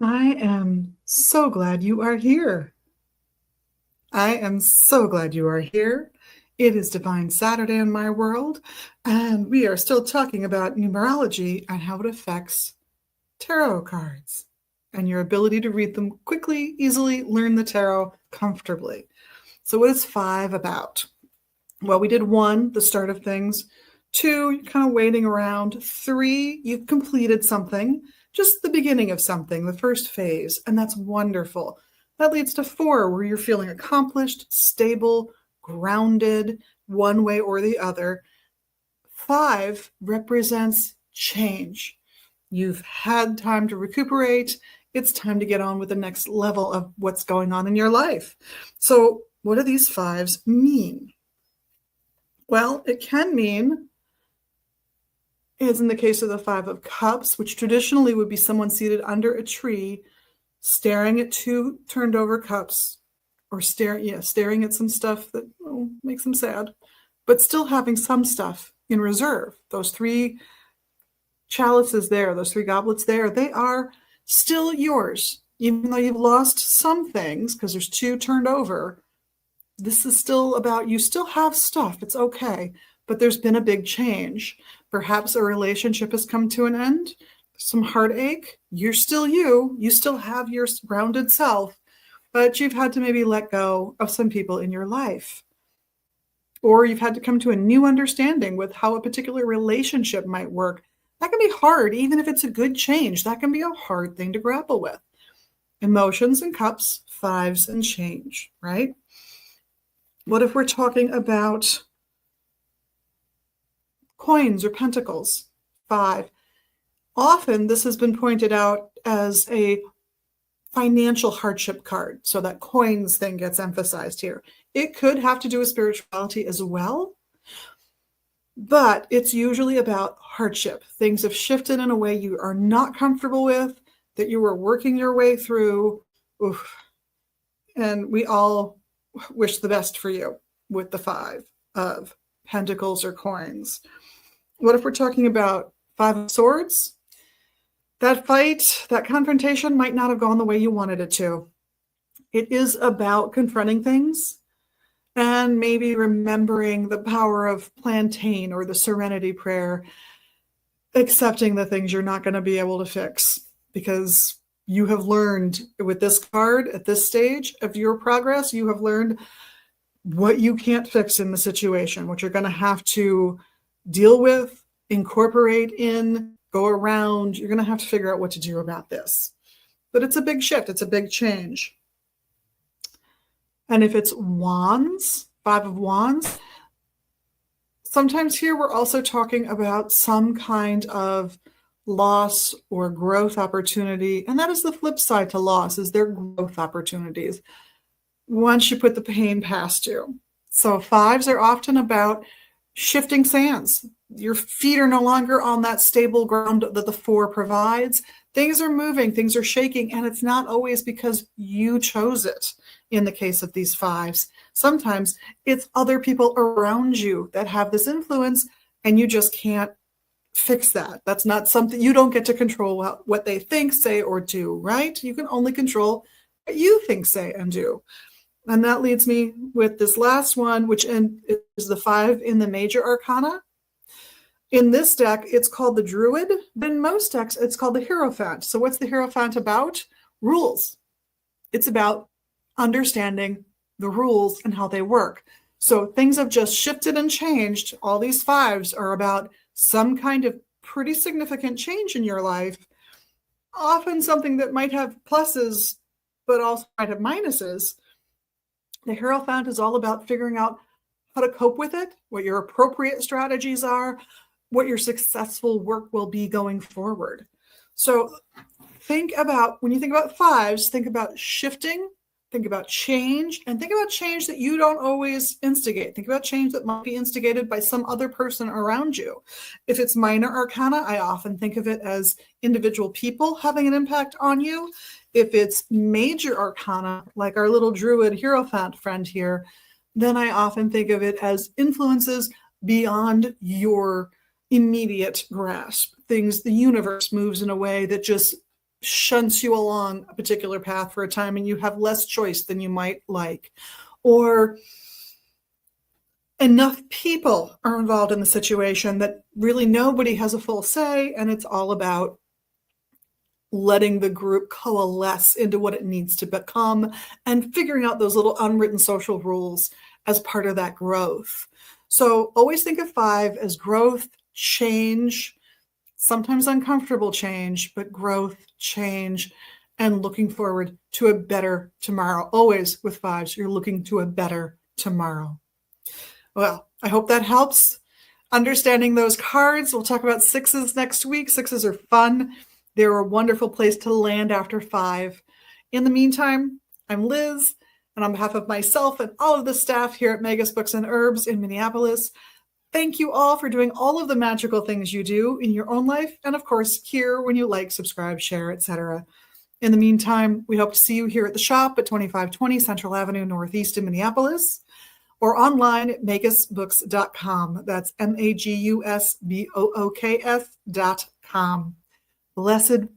I am so glad you are here. I am so glad you are here. It is Divine Saturday in my world, and we are still talking about numerology and how it affects tarot cards and your ability to read them quickly, easily, learn the tarot comfortably. So, what is five about? Well, we did one, the start of things. Two, you're kind of waiting around. Three, you've completed something, just the beginning of something, the first phase, and that's wonderful. That leads to four, where you're feeling accomplished, stable, grounded, one way or the other. Five represents change. You've had time to recuperate. It's time to get on with the next level of what's going on in your life. So, what do these fives mean? Well, it can mean, as in the case of the Five of Cups, which traditionally would be someone seated under a tree, staring at two turned over cups, or staring at some stuff that makes them sad, but still having some stuff in reserve. Those three chalices there, those three goblets there, they are still yours, even though you've lost some things because there's two turned over. This is still about you still have stuff. It's okay. But there's been a big change. Perhaps a relationship has come to an end, some heartache. You're still you. You still have your grounded self, but you've had to maybe let go of some people in your life. Or you've had to come to a new understanding with how a particular relationship might work. That can be hard, even if it's a good change. That can be a hard thing to grapple with. Emotions and cups, fives and change, right? What if we're talking about coins or pentacles? Five. Often this has been pointed out as a financial hardship card. So that coins thing gets emphasized here. It could have to do with spirituality as well, but it's usually about hardship. Things have shifted in a way you are not comfortable with, that you were working your way through. Oof. And we all wish the best for you with the Five of Pentacles or coins. What if we're talking about Five of Swords? That fight, that confrontation might not have gone the way you wanted it to. It is about confronting things and maybe remembering the power of plantain or the serenity prayer, accepting the things you're not going to be able to fix because you have learned with this card at this stage of your progress, you have learned what you can't fix in the situation, what you're going to have to deal with, incorporate in, go around. You're going to have to figure out what to do about this. But it's a big shift. It's a big change. And if it's wands, Five of Wands, sometimes here we're also talking about some kind of loss or growth opportunity. And that is the flip side to loss, is their growth opportunities once you put the pain past you. So fives are often about shifting sands. Your feet are no longer on that stable ground that the four provides. Things are moving, things are shaking, and it's not always because you chose it in the case of these fives. Sometimes it's other people around you that have this influence, and you just can't fix that. That's not something you don't get to control what they think, say, or do, right? You can only control what you think, say, and do. And that leads me with this last one, which is the five in the major arcana. In this deck, it's called the Druid. But in most decks, it's called the Hierophant. So what's the Hierophant about? Rules. It's about understanding the rules and how they work. So things have just shifted and changed. All these fives are about some kind of pretty significant change in your life, often something that might have pluses, but also might have minuses. The Hierophant is all about figuring out how to cope with it, what your appropriate strategies are, what your successful work will be going forward. So think about, when you think about fives, think about shifting, think about change, and think about change that you don't always instigate. Think about change that might be instigated by some other person around you. If it's minor arcana, I often think of it as individual people having an impact on you. If it's major arcana, like our little Druid Hierophant friend here, then I often think of it as influences beyond your immediate grasp. Things, the universe moves in a way that just shunts you along a particular path for a time and you have less choice than you might like. Or enough people are involved in the situation that really nobody has a full say, and it's all about letting the group coalesce into what it needs to become and figuring out those little unwritten social rules as part of that growth. So always think of 5 as growth, change, sometimes uncomfortable change, but growth, change, and looking forward to a better tomorrow. Always with 5s, you're looking to a better tomorrow. Well, I hope that helps. Understanding those cards. We'll talk about 6s next week. 6s are fun. They're a wonderful place to land after 5. In the meantime, I'm Liz, and on behalf of myself and all of the staff here at Magus Books and Herbs in Minneapolis, thank you all for doing all of the magical things you do in your own life, and of course, here when you like, subscribe, share, etc. In the meantime, we hope to see you here at the shop at 2520 Central Avenue Northeast in Minneapolis, or online at magusbooks.com. That's magusbooks.com. Blessed be